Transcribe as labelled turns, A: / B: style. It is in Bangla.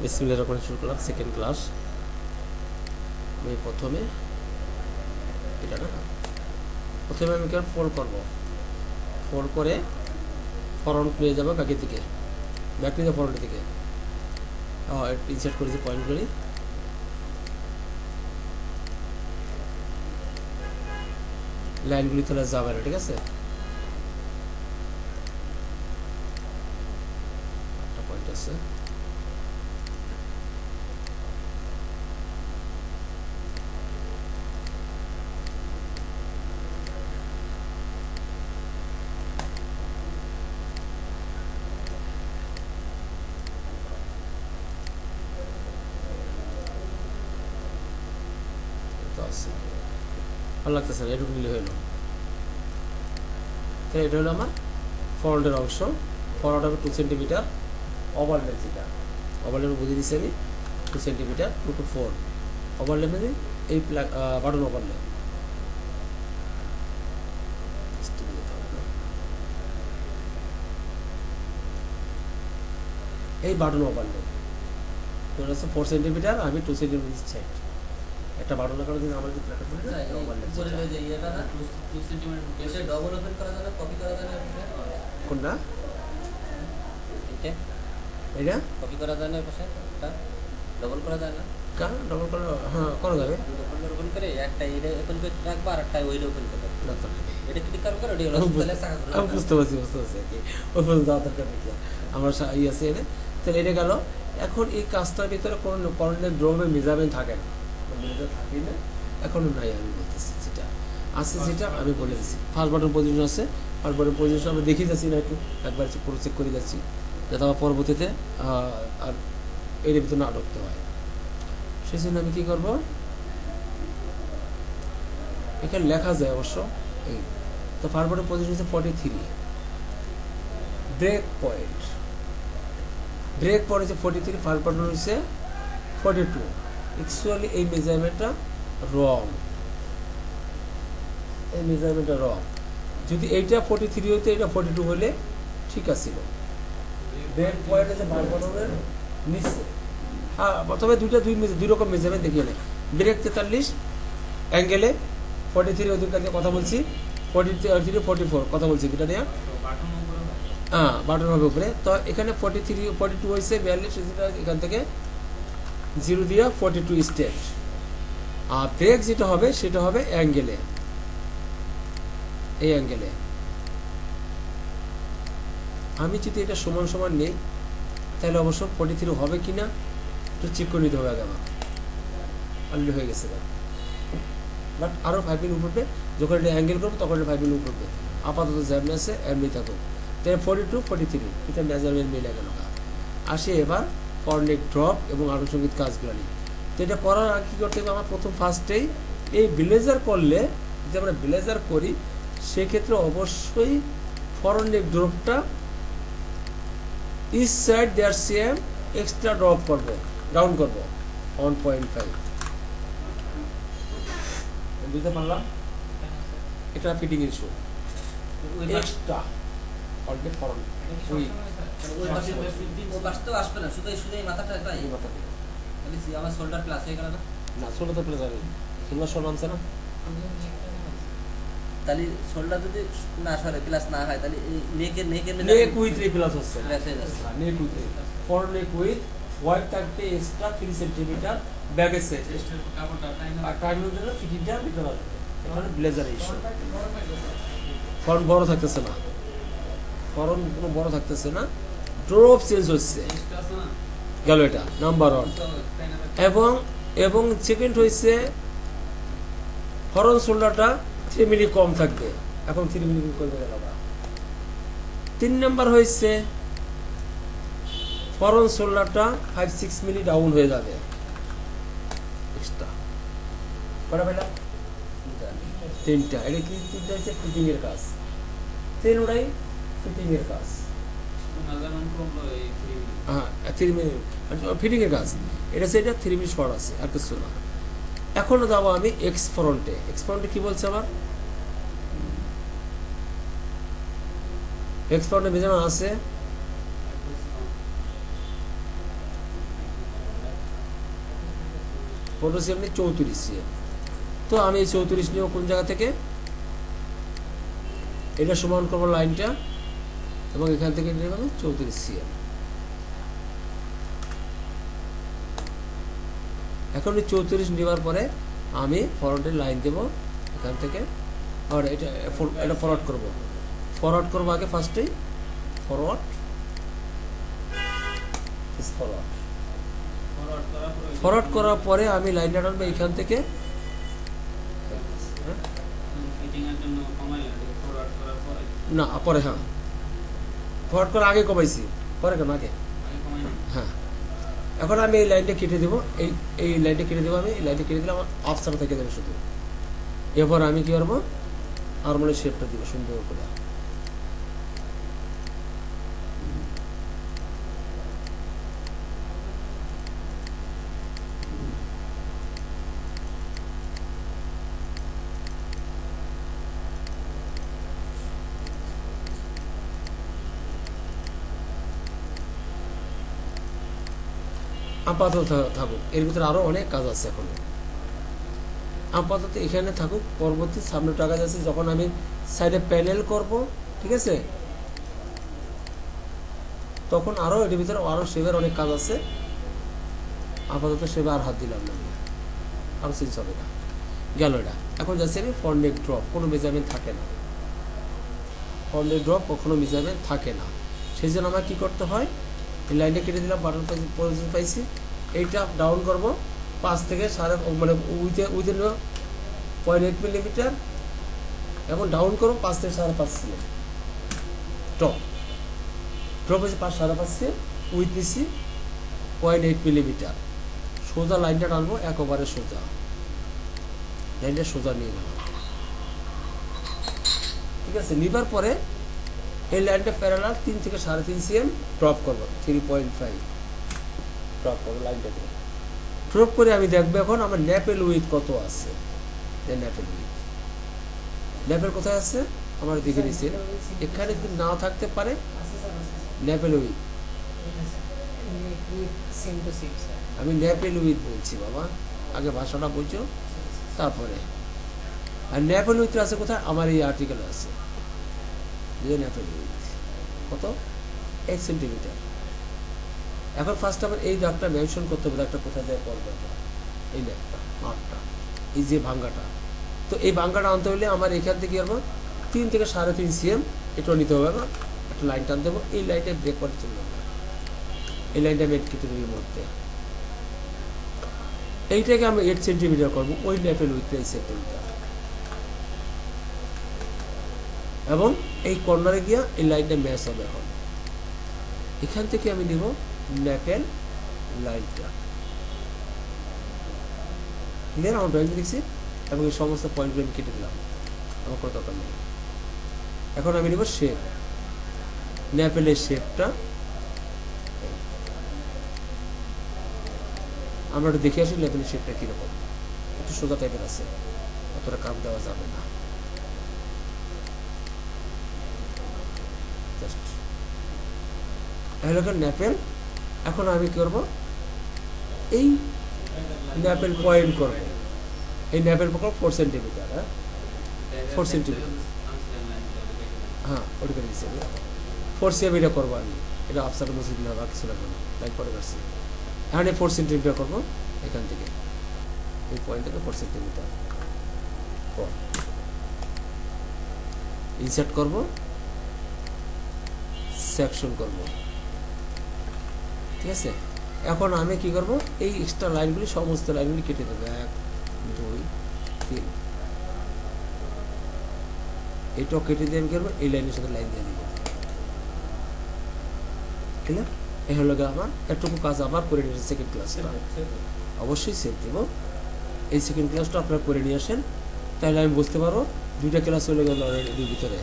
A: বিসমিল্লাহির রহমানির রহিম শুরু করলাম সেকেন্ড ক্লাস। আমি প্রথমে এটা না প্রথমে আমি কেন ফোল্ড করবো, ফোল্ড করে ফরন্ট পেয়ে যাবো ব্যাকের দিকে, ব্যাক নিয়ে যাবো ফরন্টের দিকে। ইনসার্ট করেছি পয়েন্ট করি, লাইনগুলি তাহলে যাবে না, ঠিক আছে। একটা পয়েন্ট আছে, ভালো লাগতেছে না, এটুকু নিলে হইলো। তাহলে এটা হলো আমার ফরন্টের অংশ। ফরন্ট হবে 2 সেন্টিমিটার, ওভারল্যাপ যেটা ওভারল্যাপ বুঝিয়ে দিচ্ছি আমি 2 সেন্টিমিটার 2 to 4 ওভারল্যাপ মানে এই বাটন ওভারল্যাপ। এই বাটন ওভারল্যাপ তোর আছে 4 সেন্টিমিটার, আমি 2 সেন্টিমিটার সাইড একটা বাটন লাগানো দিন আমার যদি কোনটা এটা
B: কপি করা যায় না, পাশে একটা ডবল করা যায় না,
A: কা ডবল করে হ্যাঁ করা যাবে,
B: ওপেন করে একটা এটা ওপেন করে রাখবা আর একটা ওইটা ওপেন করবে, এটা ক্লিক করে ওটা হলো
A: আমি বুঝতে পারছি কি ওই পর্যন্ত দরকার নেই। আমার ই আছে এনে, তাহলে এটা গেল। এখন এই কাজটার ভিতরে কোনো করণের ড্রপে মেজারমেন্ট থাকে না, থাকি না এখনো নাই। আমি বলতেছি যেটা আছে যেটা আমি বলে দিচ্ছি। ফার্স্ট বাটন পজিশন আছে, ফার্স্ট বাটন পজিশন আমরা দেখে যাচ্ছি না, একবার পুরো চেক করে যাচ্ছি যাতে আমার পরবর্তীতে আর এর ভিতরে না ঢুকতে হয়। সেই জন্য আমি কী করবো, এখানে লেখা যায় অবশ্য এই তো ফার্স্ট বাটন পজিশন হচ্ছে 43, ব্রেক পয়েন্ট হচ্ছে 43, ফার্স্ট বাটন হচ্ছে 42। অ্যাকচুয়ালি এই মেজারমেন্টটা রং, এই মেজারমেন্টটা রং। যদি এইটা 43 হইতো এটা 42 হলে ঠিক আছিল। ব্রেক পয়েন্ট আছে ফার্স্ট বাটনের নিচে। হ্যাঁ প্রথমে দুই রকম মেজারমেন্ট দেখিয়ে নেয়। ব্রেক 43 অ্যাঙ্গেলে 43 অধিকার দিয়ে কথা বলছি, 43 44 কথা বলছি দুটা নিয়ে। হ্যাঁ বাটন হবে উপরে। তো এখানে 42 হয়েছে 42, এখান থেকে 0 দিয়ে 42 স্টেট। আর ব্রেক যেটা হবে সেটা হবে অ্যাঙ্গেলে, এই অ্যাঙ্গেলে। আমি যদি এটা সমান সমান নেই তাহলে অবশ্য 43 হবে কি না একটু চেক করে নিতে হবে আগে আমার। অলরেডি হয়ে গেছে, বাট আরও 5 মিনিট উপরবে। যখন এটা অ্যাঙ্গেল করবো তখন এটা 5 মিনিট উপরবে। আপাতত যেমনি আছে এমনি থাকুক। তাহলে 42 43 এটা মেজারমেন্ট মিলে গেল। আসে এবার ফরনেক ড্রপ এবং আনুষঙ্গিক কাজগুলো নিয়ে। তো এটা করার আগে কী করতে হবে, আমার ফার্স্টেই এই ব্লেজার করলে, যদি আমরা ব্লেজার করি সেক্ষেত্রে অবশ্যই ফরনেক ড্রপটা ইচ সাইড দেয়ার সেম এক্সট্রা ড্রপ করবো, ডাউন করবো 1.5। বুঝতে পারলাম? এটা fitting issue extra already front
B: ওই পাশে তো আসবে না, শুধু শুধু এই মাথাটাই আমার শোল্ডার প্লাস হয়ে গেল না।
A: না শোল্ডার তো প্লাস হবে, শোল্ডার সমান আছে না।
B: তাহলে শোল্ডার যদি না সরে প্লাস না হয় তাহলে
A: নেক উইথ প্লাস হচ্ছে, neck width front neck width wide থাকবে এক্সট্রা 3 সেন্টিমিটার ব্যাগের সেট আর টাইমের জন্য ফিটিংটা ভিতরে আসবে। এখানে ব্লেজার ইস্যু ফরন বড় থাকতেছে না, ফরন কোনো বড় থাকতেছে না, ড্রপ চেঞ্জ হচ্ছে গেল, এটা নাম্বার 1। এবং সেকেন্ড হয়েছে ফরন শোল্ডারটা 3 মিলি কম থাকবে, এখন 3 মিলি করবে গেল। 3 নাম্বার হয়েছে ফরন শোল্ডারটা 5-6 মিলি ডাউন হয়ে যাবে এক্সট্রা। কটা পেলাম? 3টা। এটা কি 3টা হচ্ছে ফিটিং এর কাজ, 3টাই ফিটিং এর কাজ। হ্যাঁ 3 মিনিট ফিটিং এর কাজ। এটা সেটা 3 মিনিট শর্ট আছে আর কিছু না। এখন যাবো আমি এক্স ফ্রন্টে। এক্স ফ্রন্টে কি বলছে আমার, এক্স ফ্রন্টে মেজারমেন্ট আছে 15 সিএম নিয়ে 34 সিএম। তো আমি এই 34 নিয়েও কোন জায়গা থেকে এটা সমান করবো লাইনটা, এবং এখান থেকে নিয়ে নেব 34 সিএম। এখন এই 34 নেওয়ার পরে আমি ফরওয়ার্ডের লাইন দেব এখান থেকে, আর এটা ফরওয়ার্ড করবো আগে ফার্স্টেই ফরওয়ার্ড করার পরে আমি লাইনটা টানবো এখান থেকে, না পরে, হ্যাঁ ফরওয়ার্ড করার আগে কমাইছি, পরে কেন আগে, হ্যাঁ। এখন আমি এই লাইনটা কেটে দেবো, এই লাইনটা কেটে দেবো, আমি এই লাইনটা কেটে দিলে আমার আফসার থেকে দেবে শুধু। এরপর আমি কি করবো, আর্মলের শেপটা দিব সুন্দর করে। আপাতত থাকুক, এর ভিতরে আরো অনেক কাজ আছে এখন, আপাতত এখানে থাকুক। পরবর্তী সামনে কাজ আছে, যখন আমি সাইডে প্যানেল করব, ঠিক আছে, তখন আরো এর ভিতরে আরো শেপের অনেক কাজ আছে। আপাতত শেপে আর হাত দিলাম না, আরো চেঞ্জ হবে না, গেল এটা। এখন যাচ্ছে আমি ফ্রন্ট নেক ড্রপ, কোনো মেজারমেন্ট থাকে না, ফ্রন্ট নেক ড্রপ কখনো মেজারমেন্ট থাকে না। সেই জন্য আমার কি করতে হয়, এই লাইনটা কেটে দিলাম, বাটন পজিশন পাইছি, এইটা ডাউন করব 5 থেকে মানে উইথে 0.8 মিলিমিটার, এবং ডাউন করবো 5 থেকে 5.5 সিএম। ড্রপ হয়েছে 5.5 সিএম, উইথ নিচ্ছি 0.8 মিলিমিটার। সোজা লাইনটা টানবো, একেবারে সোজা লাইনটা সোজা নিয়ে গেলাম, ঠিক আছে। নিবার পরে এই লাইনটা প্যারালাল 3 থেকে 3.5 সিএম ড্রপ করবো, 3.5 ড্রপ করবো লাইনটাকে। ড্রপ করে আমি দেখবো এখন আমার ন্যাপেল উইথ কত আছে। ন্যাপেল কোথায় আছে আমার দেখে নিচ্ছি, এখানে যদি নাও থাকতে পারে ন্যাপেল উইথ, আমি ন্যাপেল উইথ বলছি বাবা, আগে ভাষাটা বুঝছো তারপরে। আর ন্যাপেল উইথ আছে কোথায়, আমার এই আর্টিকেল আছে, ন্যাপেল উইথ কত 1 সেন্টিমিটার। এখন ফার্স্ট আমার এই দাগটা মেনশন করতে হবে, দাগটা কোথায় যায় পড়বে, এই দাগটা মাপটা, এই যে ভাঙ্গাটা। তো এই ভাঙ্গাটা আনতে হলে আমার এখান থেকে কি করবো, 3 থেকে 3.5 সিএম এটা নিতে হবে। আমার একটা লাইন টান দেবো, এই লাইনটা ব্রেক করে চলবে, এই লাইনটা আমি কেটে দেবো মধ্যে, এইটাকে আমি 8 সেন্টিমিটার করবো, ওই ন্যাপেল উইথ 8 সেন্টিমিটার। এবং এই কর্নারে গিয়া এই লাইনটা ম্যাচ হবে। এখন এখান থেকে আমি নিব ন্যাপেল লাইনটা, ক্লিয়ার, আমার ড্রয়িং দেখছি, এবং এই সমস্ত পয়েন্টগুলো আমি কেটে দিলাম, আমার কোনো দরকার নেই। এখন আমি নিব শেপ, ন্যাপেলের শেপটা আমরা একটু দেখে আসি ন্যাপেলের শেপটা কীরকম, একটু সোজা টাইপের আছে, অতটা কাপ দেওয়া যাবে না। ন্যাপেল, এখন আমি কি করবো, এই ন্যাপেল পয়েন্ট করবো, এই ন্যাপেল পকড় 4 সেন্টিমিটার, হ্যাঁ 4 সেন্টিমিটার, হ্যাঁ ওটা করে দিচ্ছি আমি 4 সিএম এটা করবো আমি, এটা আফসার মুছে দিলে হবে, কিছু লাগবে না, লাইক পরে করছি। এখন এই 4 সেন্টিমিটার করবো, এখান থেকে এই পয়েন্ট থেকে 4 সেন্টিমিটার ইনসার্ট করবো, সেকশন করবো, ঠিক আছে। এখন আমি কি করব, এই এক্সট্রা লাইনগুলি সমস্ত লাইনগুলি কেটে দেবো, 1 2 3, এটাও কেটে দিয়ে আমি করবো, এই লাইনের সাথে লাইন দিয়ে দিব, ক্লিয়ার। এই হলো আমার এটুকু কাজ আবার করে নিয়েছি। সেকেন্ড ক্লাসটা অবশ্যই সেভ দেবো, এই সেকেন্ড ক্লাসটা আপনারা করে নিয়ে আসেন, তাহলে আমি বুঝতে পারবো 2টা ক্লাস চলে গেল অলরেডি ভিতরে।